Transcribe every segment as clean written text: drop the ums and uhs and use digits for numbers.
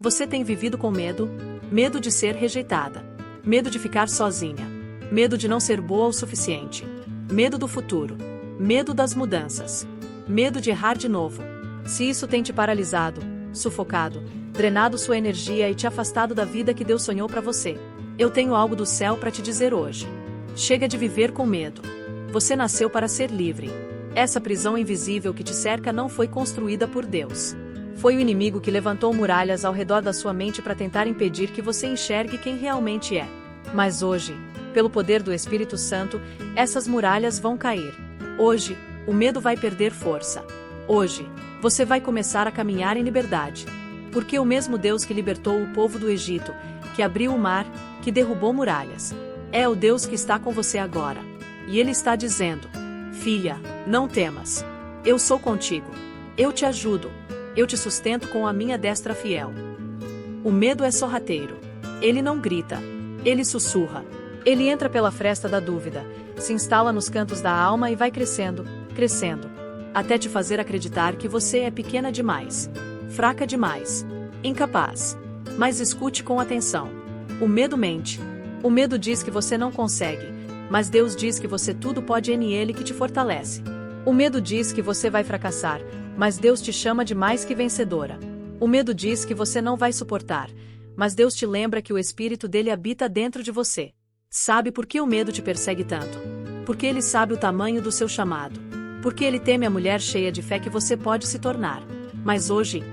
Você tem vivido com medo? Medo de ser rejeitada. Medo de ficar sozinha. Medo de não ser boa o suficiente. Medo do futuro. Medo das mudanças. Medo de errar de novo. Se isso tem te paralisado, sufocado, drenado sua energia e te afastado da vida que Deus sonhou para você, eu tenho algo do céu para te dizer hoje. Chega de viver com medo. Você nasceu para ser livre. Essa prisão invisível que te cerca não foi construída por Deus. Foi o inimigo que levantou muralhas ao redor da sua mente para tentar impedir que você enxergue quem realmente é. Mas hoje, pelo poder do Espírito Santo, essas muralhas vão cair. Hoje, o medo vai perder força. Hoje, você vai começar a caminhar em liberdade. Porque o mesmo Deus que libertou o povo do Egito, que abriu o mar, que derrubou muralhas, é o Deus que está com você agora. E Ele está dizendo: filha, não temas. Eu sou contigo. Eu te ajudo. Eu te sustento com a minha destra fiel. O medo é sorrateiro. Ele não grita. Ele sussurra. Ele entra pela fresta da dúvida, se instala nos cantos da alma e vai crescendo, crescendo, até te fazer acreditar que você é pequena demais, fraca demais, incapaz. Mas escute com atenção. O medo mente. O medo diz que você não consegue, mas Deus diz que você tudo pode nele que te fortalece. O medo diz que você vai fracassar, mas Deus te chama de mais que vencedora. O medo diz que você não vai suportar, mas Deus te lembra que o Espírito dele habita dentro de você. Sabe por que o medo te persegue tanto? Porque ele sabe o tamanho do seu chamado. Porque ele teme a mulher cheia de fé que você pode se tornar. Mas hoje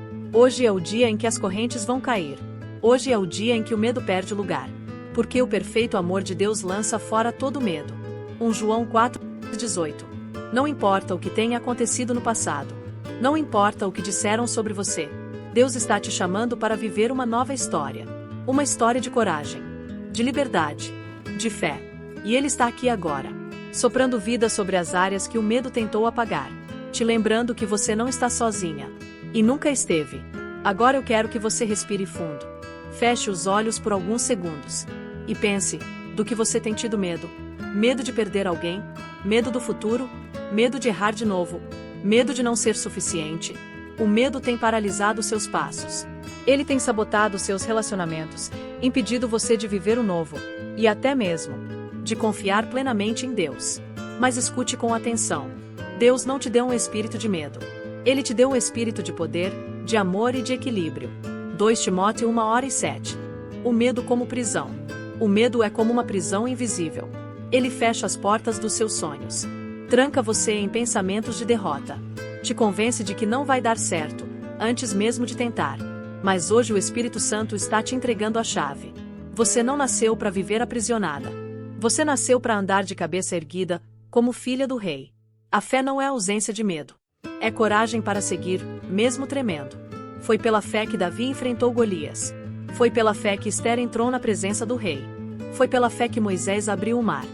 é o dia em que as correntes vão cair. Hoje é o dia em que o medo perde lugar. Porque o perfeito amor de Deus lança fora todo medo. 1 João 4:18. Não importa o que tenha acontecido no passado. Não importa o que disseram sobre você. Deus está te chamando para viver uma nova história. Uma história de coragem, de liberdade, de fé. E Ele está aqui agora, soprando vida sobre as áreas que o medo tentou apagar, te lembrando que você não está sozinha. E nunca esteve. Agora eu quero que você respire fundo. Feche os olhos por alguns segundos. E pense, do que você tem tido medo. Medo de perder alguém? Medo do futuro? Medo de errar de novo? Medo de não ser suficiente? O medo tem paralisado seus passos. Ele tem sabotado seus relacionamentos, impedido você de viver o novo, e até mesmo de confiar plenamente em Deus. Mas escute com atenção. Deus não te deu um espírito de medo. Ele te deu um espírito de poder, de amor e de equilíbrio. 2 Timóteo 1:7. O medo como prisão. O medo é como uma prisão invisível. Ele fecha as portas dos seus sonhos. Tranca você em pensamentos de derrota. Te convence de que não vai dar certo, antes mesmo de tentar. Mas hoje o Espírito Santo está te entregando a chave. Você não nasceu para viver aprisionada. Você nasceu para andar de cabeça erguida, como filha do rei. A fé não é ausência de medo. É coragem para seguir, mesmo tremendo. Foi pela fé que Davi enfrentou Golias. Foi pela fé que Esther entrou na presença do rei. Foi pela fé que Moisés abriu o mar.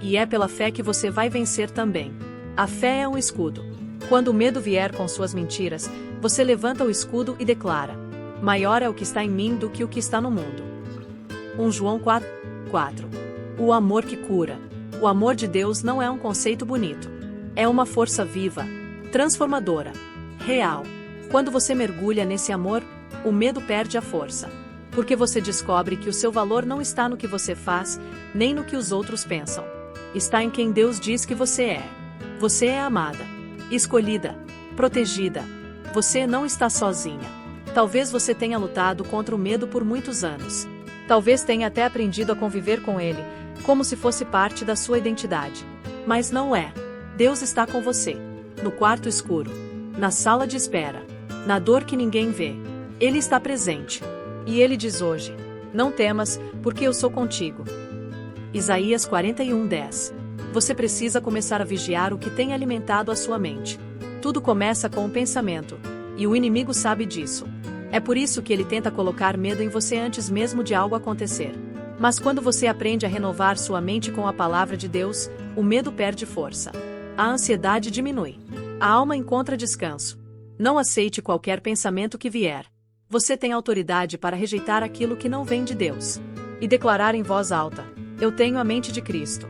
E é pela fé que você vai vencer também. A fé é um escudo. Quando o medo vier com suas mentiras, você levanta o escudo e declara: maior é o que está em mim do que o que está no mundo. 1 João 4:4. O amor que cura. O amor de Deus não é um conceito bonito. É uma força viva, transformadora, real. Quando você mergulha nesse amor, o medo perde a força. Porque você descobre que o seu valor não está no que você faz, nem no que os outros pensam. Está em quem Deus diz que você é. Você é amada, escolhida, protegida. Você não está sozinha. Talvez você tenha lutado contra o medo por muitos anos. Talvez tenha até aprendido a conviver com ele, como se fosse parte da sua identidade. Mas não é. Deus está com você. No quarto escuro. Na sala de espera. Na dor que ninguém vê. Ele está presente. E ele diz hoje: não temas, porque eu sou contigo. Isaías 41:10. Você precisa começar a vigiar o que tem alimentado a sua mente. Tudo começa com um pensamento, e o inimigo sabe disso. É por isso que ele tenta colocar medo em você antes mesmo de algo acontecer. Mas quando você aprende a renovar sua mente com a palavra de Deus, o medo perde força. A ansiedade diminui. A alma encontra descanso. Não aceite qualquer pensamento que vier. Você tem autoridade para rejeitar aquilo que não vem de Deus. E declarar em voz alta: eu tenho a mente de Cristo.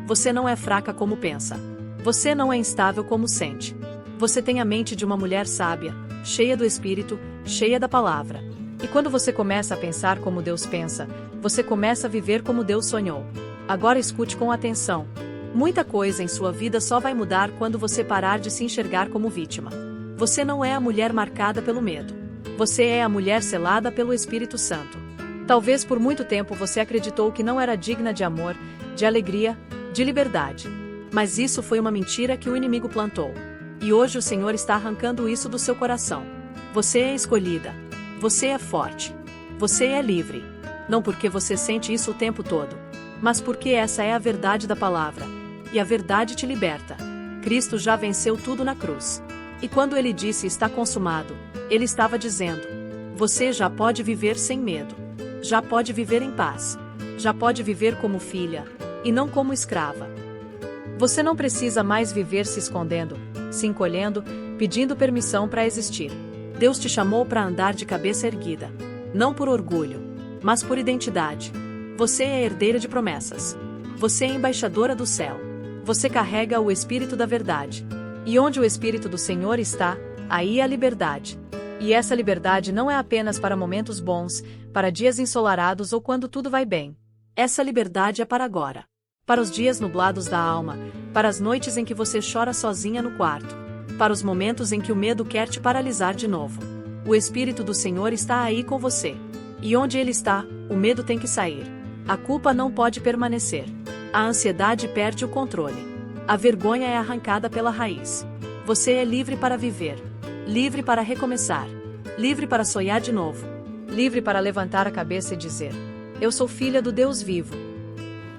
Você não é fraca como pensa. Você não é instável como sente. Você tem a mente de uma mulher sábia, cheia do Espírito, cheia da palavra. E quando você começa a pensar como Deus pensa, você começa a viver como Deus sonhou. Agora escute com atenção. Muita coisa em sua vida só vai mudar quando você parar de se enxergar como vítima. Você não é a mulher marcada pelo medo. Você é a mulher selada pelo Espírito Santo. Talvez por muito tempo você acreditou que não era digna de amor, de alegria, de liberdade. Mas isso foi uma mentira que o inimigo plantou. E hoje o Senhor está arrancando isso do seu coração. Você é escolhida. Você é forte. Você é livre. Não porque você sente isso o tempo todo, mas porque essa é a verdade da palavra. E a verdade te liberta. Cristo já venceu tudo na cruz. E quando ele disse está consumado, ele estava dizendo: você já pode viver sem medo. Já pode viver em paz. Já pode viver como filha, e não como escrava. Você não precisa mais viver se escondendo, se encolhendo, pedindo permissão para existir. Deus te chamou para andar de cabeça erguida. Não por orgulho, mas por identidade. Você é herdeira de promessas. Você é embaixadora do céu. Você carrega o Espírito da verdade. E onde o Espírito do Senhor está, aí há liberdade. E essa liberdade não é apenas para momentos bons, para dias ensolarados ou quando tudo vai bem. Essa liberdade é para agora. Para os dias nublados da alma, para as noites em que você chora sozinha no quarto, para os momentos em que o medo quer te paralisar de novo. O Espírito do Senhor está aí com você. E onde ele está, o medo tem que sair. A culpa não pode permanecer. A ansiedade perde o controle. A vergonha é arrancada pela raiz. Você é livre para viver. Livre para recomeçar. Livre para sonhar de novo. Livre para levantar a cabeça e dizer: eu sou filha do Deus vivo.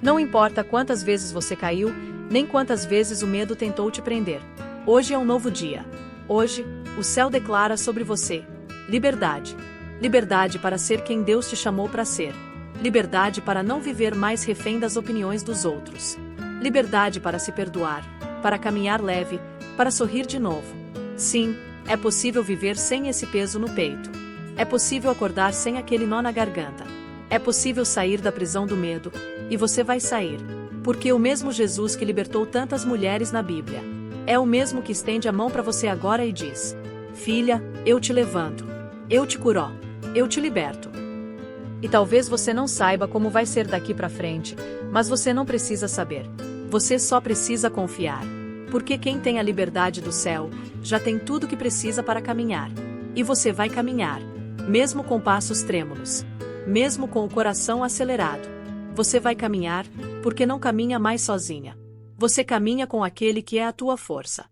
Não importa quantas vezes você caiu, nem quantas vezes o medo tentou te prender. Hoje é um novo dia. Hoje, o céu declara sobre você: liberdade. Liberdade para ser quem Deus te chamou para ser. Liberdade para não viver mais refém das opiniões dos outros. Liberdade para se perdoar, para caminhar leve, para sorrir de novo. Sim, é possível viver sem esse peso no peito. É possível acordar sem aquele nó na garganta. É possível sair da prisão do medo, e você vai sair. Porque o mesmo Jesus que libertou tantas mulheres na Bíblia é o mesmo que estende a mão para você agora e diz: filha, eu te levanto. Eu te curo. Eu te liberto. E talvez você não saiba como vai ser daqui para frente, mas você não precisa saber. Você só precisa confiar. Porque quem tem a liberdade do céu, já tem tudo que precisa para caminhar. E você vai caminhar, mesmo com passos trêmulos, mesmo com o coração acelerado. Você vai caminhar, porque não caminha mais sozinha. Você caminha com aquele que é a tua força.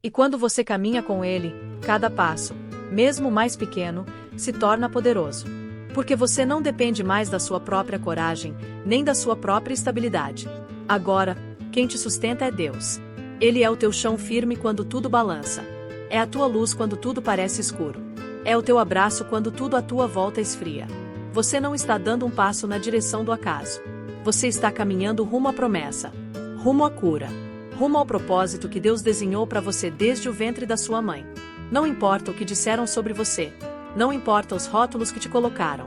E quando você caminha com ele, cada passo, mesmo mais pequeno, se torna poderoso. Porque você não depende mais da sua própria coragem, nem da sua própria estabilidade. Agora, quem te sustenta é Deus. Ele é o teu chão firme quando tudo balança. É a tua luz quando tudo parece escuro. É o teu abraço quando tudo à tua volta esfria. Você não está dando um passo na direção do acaso. Você está caminhando rumo à promessa, rumo à cura, rumo ao propósito que Deus desenhou para você desde o ventre da sua mãe. Não importa o que disseram sobre você. Não importa os rótulos que te colocaram,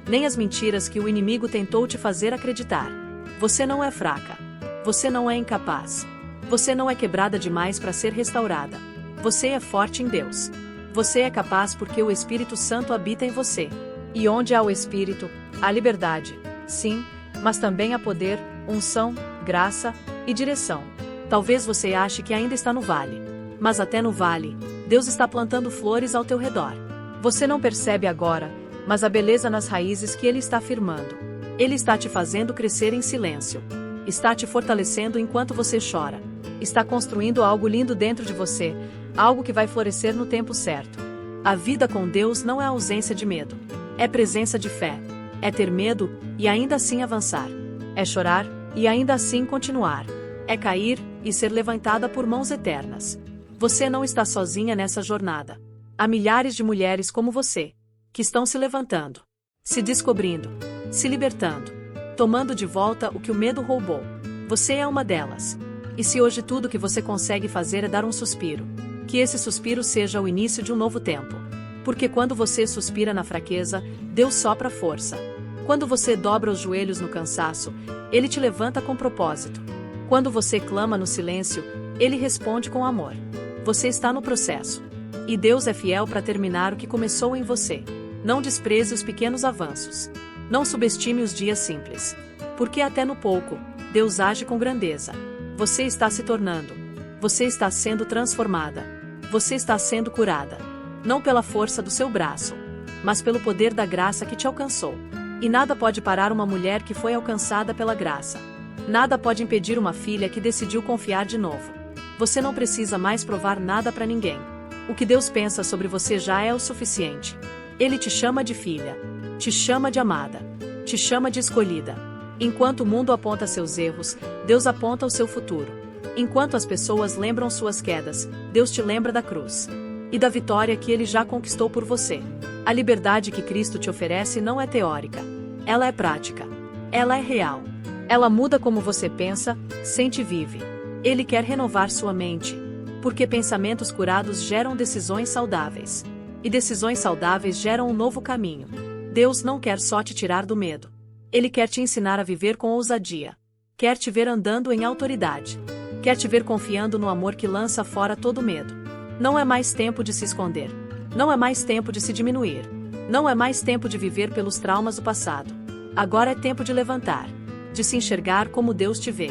nem as mentiras que o inimigo tentou te fazer acreditar. Você não é fraca. Você não é incapaz. Você não é quebrada demais para ser restaurada. Você é forte em Deus. Você é capaz porque o Espírito Santo habita em você. E onde há o Espírito, há liberdade. Sim, mas também há poder, unção, graça e direção. Talvez você ache que ainda está no vale. Mas até no vale, Deus está plantando flores ao teu redor. Você não percebe agora, mas a beleza nas raízes que Ele está firmando. Ele está te fazendo crescer em silêncio. Está te fortalecendo enquanto você chora. Está construindo algo lindo dentro de você, algo que vai florescer no tempo certo. A vida com Deus não é ausência de medo. É presença de fé. É ter medo e ainda assim avançar. É chorar e ainda assim continuar. É cair e ser levantada por mãos eternas. Você não está sozinha nessa jornada. Há milhares de mulheres como você, que estão se levantando, se descobrindo, se libertando, tomando de volta o que o medo roubou. Você é uma delas. E se hoje tudo que você consegue fazer é dar um suspiro, que esse suspiro seja o início de um novo tempo. Porque quando você suspira na fraqueza, Deus sopra força. Quando você dobra os joelhos no cansaço, Ele te levanta com propósito. Quando você clama no silêncio, Ele responde com amor. Você está no processo. E Deus é fiel para terminar o que começou em você. Não despreze os pequenos avanços. Não subestime os dias simples. Porque até no pouco, Deus age com grandeza. Você está se tornando. Você está sendo transformada. Você está sendo curada. Não pela força do seu braço, mas pelo poder da graça que te alcançou. E nada pode parar uma mulher que foi alcançada pela graça. Nada pode impedir uma filha que decidiu confiar de novo. Você não precisa mais provar nada para ninguém. O que Deus pensa sobre você já é o suficiente. Ele te chama de filha. Te chama de amada. Te chama de escolhida. Enquanto o mundo aponta seus erros, Deus aponta o seu futuro. Enquanto as pessoas lembram suas quedas, Deus te lembra da cruz. E da vitória que Ele já conquistou por você. A liberdade que Cristo te oferece não é teórica. Ela é prática. Ela é real. Ela muda como você pensa, sente e vive. Ele quer renovar sua mente. Porque pensamentos curados geram decisões saudáveis. E decisões saudáveis geram um novo caminho. Deus não quer só te tirar do medo. Ele quer te ensinar a viver com ousadia. Quer te ver andando em autoridade. Quer te ver confiando no amor que lança fora todo medo. Não é mais tempo de se esconder. Não é mais tempo de se diminuir. Não é mais tempo de viver pelos traumas do passado. Agora é tempo de levantar. De se enxergar como Deus te vê.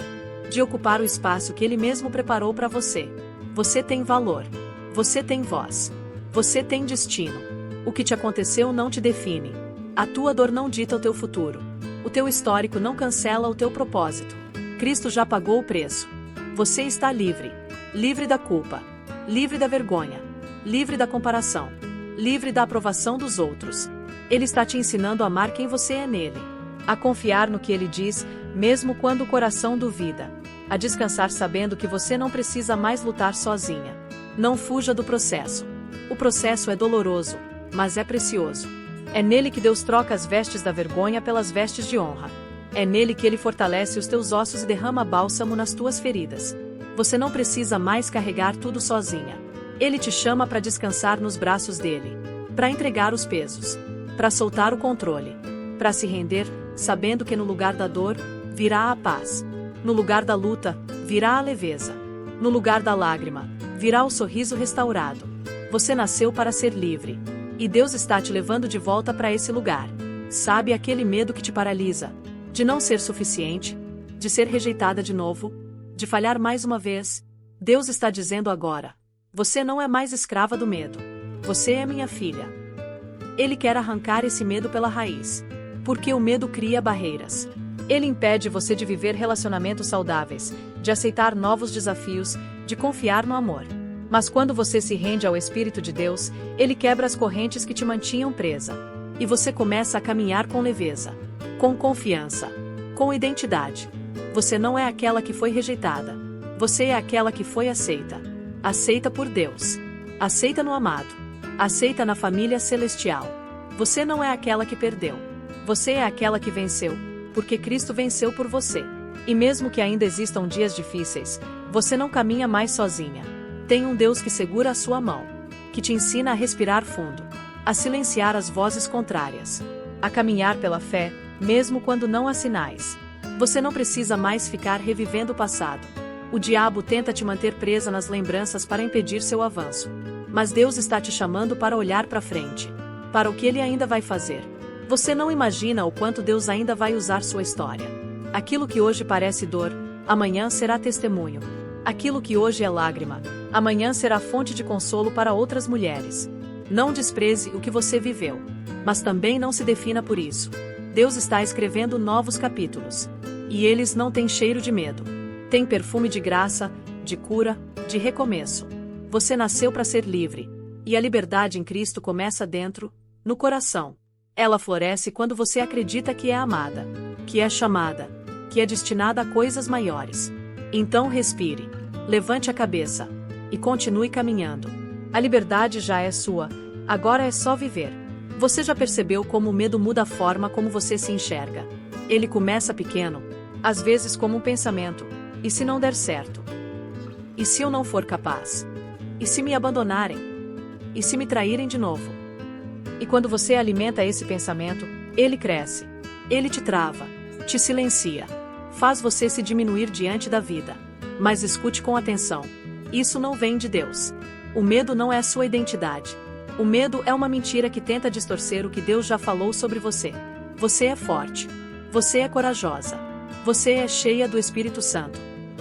De ocupar o espaço que Ele mesmo preparou para você. Você tem valor. Você tem voz. Você tem destino. O que te aconteceu não te define. A tua dor não dita o teu futuro. O teu histórico não cancela o teu propósito. Cristo já pagou o preço. Você está livre. Livre da culpa. Livre da vergonha. Livre da comparação. Livre da aprovação dos outros. Ele está te ensinando a amar quem você é nele. A confiar no que Ele diz, mesmo quando o coração duvida. A descansar sabendo que você não precisa mais lutar sozinha. Não fuja do processo. O processo é doloroso, mas é precioso. É nele que Deus troca as vestes da vergonha pelas vestes de honra. É nele que Ele fortalece os teus ossos e derrama bálsamo nas tuas feridas. Você não precisa mais carregar tudo sozinha. Ele te chama para descansar nos braços dele. Para entregar os pesos. Para soltar o controle. Para se render, sabendo que no lugar da dor, virá a paz. No lugar da luta, virá a leveza. No lugar da lágrima, virá o sorriso restaurado. Você nasceu para ser livre. E Deus está te levando de volta para esse lugar. Sabe aquele medo que te paralisa? De não ser suficiente? De ser rejeitada de novo? De falhar mais uma vez? Deus está dizendo agora: você não é mais escrava do medo. Você é minha filha. Ele quer arrancar esse medo pela raiz. Porque o medo cria barreiras. Ele impede você de viver relacionamentos saudáveis, de aceitar novos desafios, de confiar no amor. Mas quando você se rende ao Espírito de Deus, Ele quebra as correntes que te mantinham presa. E você começa a caminhar com leveza, com confiança, com identidade. Você não é aquela que foi rejeitada. Você é aquela que foi aceita. Aceita por Deus. Aceita no amado. Aceita na família celestial. Você não é aquela que perdeu. Você é aquela que venceu, porque Cristo venceu por você. E mesmo que ainda existam dias difíceis, você não caminha mais sozinha. Tem um Deus que segura a sua mão, que te ensina a respirar fundo, a silenciar as vozes contrárias, a caminhar pela fé, mesmo quando não há sinais. Você não precisa mais ficar revivendo o passado. O diabo tenta te manter presa nas lembranças para impedir seu avanço. Mas Deus está te chamando para olhar para frente, para o que Ele ainda vai fazer. Você não imagina o quanto Deus ainda vai usar sua história. Aquilo que hoje parece dor, amanhã será testemunho. Aquilo que hoje é lágrima, amanhã será fonte de consolo para outras mulheres. Não despreze o que você viveu. Mas também não se defina por isso. Deus está escrevendo novos capítulos. E eles não têm cheiro de medo. Tem perfume de graça, de cura, de recomeço. Você nasceu para ser livre. E a liberdade em Cristo começa dentro, no coração. Ela floresce quando você acredita que é amada, que é chamada, que é destinada a coisas maiores. Então respire, levante a cabeça e continue caminhando. A liberdade já é sua, agora é só viver. Você já percebeu como o medo muda a forma como você se enxerga? Ele começa pequeno, às vezes como um pensamento: e se não der certo? E se eu não for capaz? E se me abandonarem? E se me traírem de novo? E quando você alimenta esse pensamento, ele cresce. Ele te trava, te silencia, faz você se diminuir diante da vida. Mas escute com atenção. Isso não vem de Deus. O medo não é sua identidade. O medo é uma mentira que tenta distorcer o que Deus já falou sobre você. Você é forte. Você é corajosa. Você é cheia do Espírito Santo.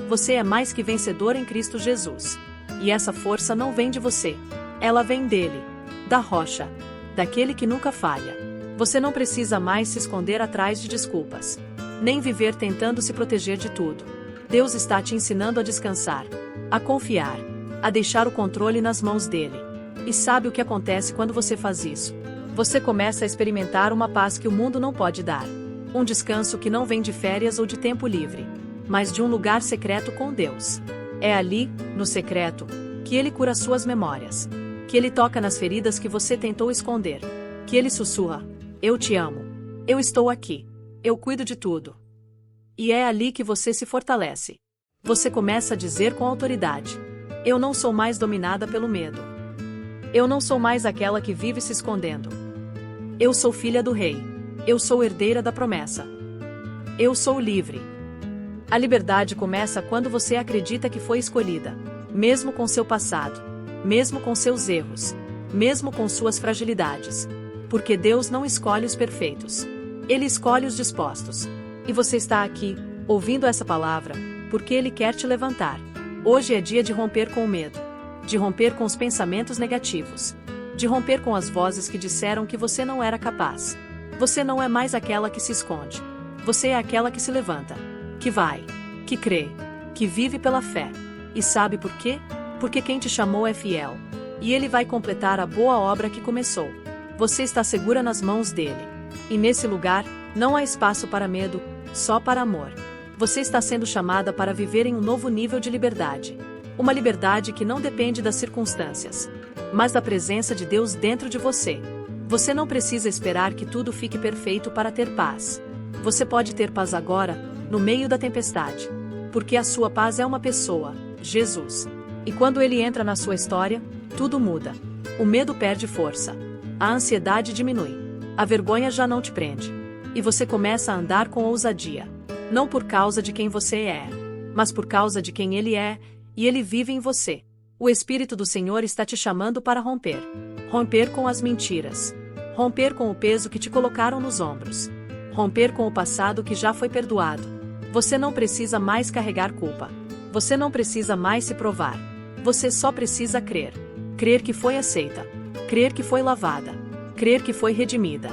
Você é mais que vencedor em Cristo Jesus. E essa força não vem de você. Ela vem dele. Da rocha. Daquele que nunca falha. Você não precisa mais se esconder atrás de desculpas. Nem viver tentando se proteger de tudo. Deus está te ensinando a descansar. A confiar. A deixar o controle nas mãos dele. E sabe o que acontece quando você faz isso? Você começa a experimentar uma paz que o mundo não pode dar. Um descanso que não vem de férias ou de tempo livre, mas de um lugar secreto com Deus. É ali, no secreto, que ele cura suas memórias. Que ele toca nas feridas que você tentou esconder. Que ele sussurra: eu te amo. Eu estou aqui. Eu cuido de tudo. E é ali que você se fortalece. Você começa a dizer com autoridade: eu não sou mais dominada pelo medo. Eu não sou mais aquela que vive se escondendo. Eu sou filha do rei. Eu sou herdeira da promessa. Eu sou livre. A liberdade começa quando você acredita que foi escolhida, mesmo com seu passado, mesmo com seus erros, mesmo com suas fragilidades. Porque Deus não escolhe os perfeitos. Ele escolhe os dispostos. E você está aqui, ouvindo essa palavra, porque Ele quer te levantar. Hoje é dia de romper com o medo. De romper com os pensamentos negativos. De romper com as vozes que disseram que você não era capaz. Você não é mais aquela que se esconde. Você é aquela que se levanta. Que vai. Que crê. Que vive pela fé. E sabe por quê? Porque quem te chamou é fiel. E Ele vai completar a boa obra que começou. Você está segura nas mãos dele. E nesse lugar, não há espaço para medo, só para amor. Você está sendo chamada para viver em um novo nível de liberdade. Uma liberdade que não depende das circunstâncias, mas da presença de Deus dentro de você. Você não precisa esperar que tudo fique perfeito para ter paz. Você pode ter paz agora, no meio da tempestade. Porque a sua paz é uma pessoa, Jesus. E quando Ele entra na sua história, tudo muda. O medo perde força. A ansiedade diminui. A vergonha já não te prende. E você começa a andar com ousadia. Não por causa de quem você é, mas por causa de quem Ele é, e Ele vive em você. O Espírito do Senhor está te chamando para romper. Romper com as mentiras. Romper com o peso que te colocaram nos ombros. Romper com o passado que já foi perdoado. Você não precisa mais carregar culpa. Você não precisa mais se provar. Você só precisa crer. Crer que foi aceita. Crer que foi lavada. Crer que foi redimida.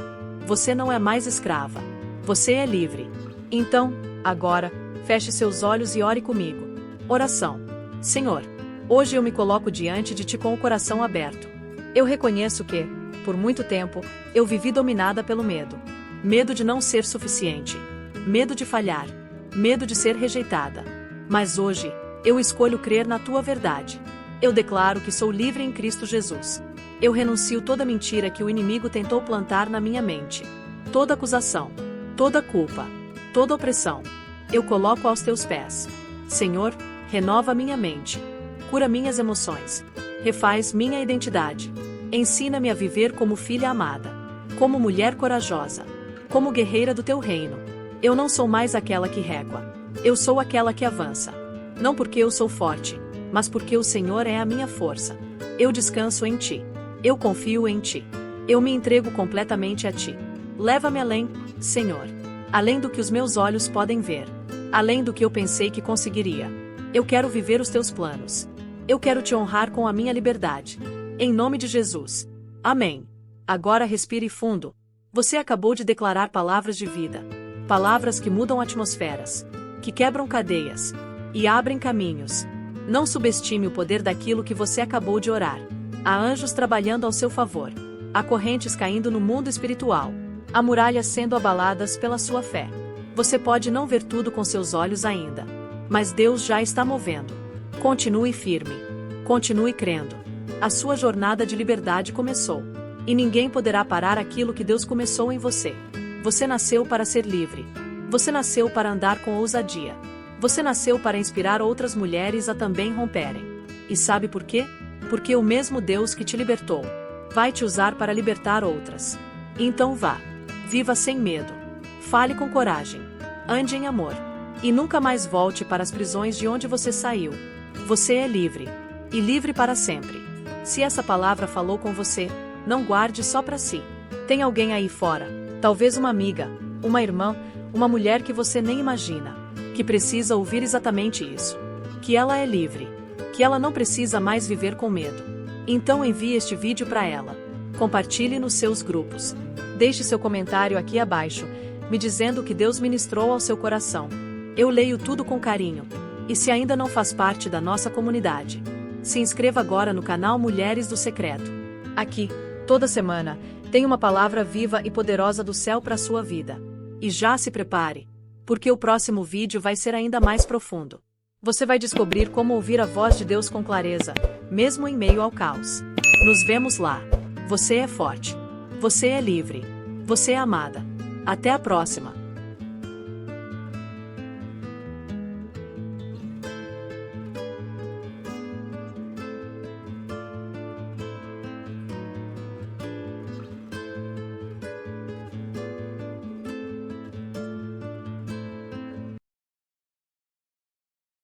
Você não é mais escrava. Você é livre. Então, agora, feche seus olhos e ore comigo. Oração. Senhor, hoje eu me coloco diante de Ti com o coração aberto. Eu reconheço que, por muito tempo, eu vivi dominada pelo medo. Medo de não ser suficiente. Medo de falhar. Medo de ser rejeitada. Mas hoje, eu escolho crer na Tua verdade. Eu declaro que sou livre em Cristo Jesus. Eu renuncio toda mentira que o inimigo tentou plantar na minha mente. Toda acusação. Toda culpa. Toda opressão. Eu coloco aos Teus pés. Senhor, renova minha mente. Cura minhas emoções. Refaz minha identidade. Ensina-me a viver como filha amada. Como mulher corajosa. Como guerreira do Teu reino. Eu não sou mais aquela que régua. Eu sou aquela que avança. Não porque eu sou forte, mas porque o Senhor é a minha força. Eu descanso em Ti. Eu confio em Ti. Eu me entrego completamente a Ti. Leva-me além, Senhor. Além do que os meus olhos podem ver. Além do que eu pensei que conseguiria. Eu quero viver os Teus planos. Eu quero Te honrar com a minha liberdade. Em nome de Jesus. Amém. Agora respire fundo. Você acabou de declarar palavras de vida. Palavras que mudam atmosferas. Que quebram cadeias. E abrem caminhos. Não subestime o poder daquilo que você acabou de orar. Há anjos trabalhando ao seu favor. Há correntes caindo no mundo espiritual. Há muralhas sendo abaladas pela sua fé. Você pode não ver tudo com seus olhos ainda. Mas Deus já está movendo. Continue firme. Continue crendo. A sua jornada de liberdade começou. E ninguém poderá parar aquilo que Deus começou em você. Você nasceu para ser livre. Você nasceu para andar com ousadia. Você nasceu para inspirar outras mulheres a também romperem. E sabe por quê? Porque o mesmo Deus que te libertou vai te usar para libertar outras. Então vá. Viva sem medo. Fale com coragem. Ande em amor. E nunca mais volte para as prisões de onde você saiu. Você é livre. E livre para sempre. Se essa palavra falou com você, Não guarde só para si. Tem alguém aí fora, talvez uma amiga, uma irmã, uma mulher que você nem imagina, que precisa ouvir exatamente isso. Que ela é livre. Que ela não precisa mais viver com medo. Então envie este vídeo para ela. Compartilhe nos seus grupos. Deixe seu comentário aqui abaixo, me dizendo o que Deus ministrou ao seu coração. Eu leio tudo com carinho. E se ainda não faz parte da nossa comunidade, se inscreva agora no canal Mulheres do Secreto. Aqui, toda semana, tem uma palavra viva e poderosa do céu para a sua vida. E já se prepare, porque o próximo vídeo vai ser ainda mais profundo. Você vai descobrir como ouvir a voz de Deus com clareza, mesmo em meio ao caos. Nos vemos lá. Você é forte. Você é livre. Você é amada. Até a próxima.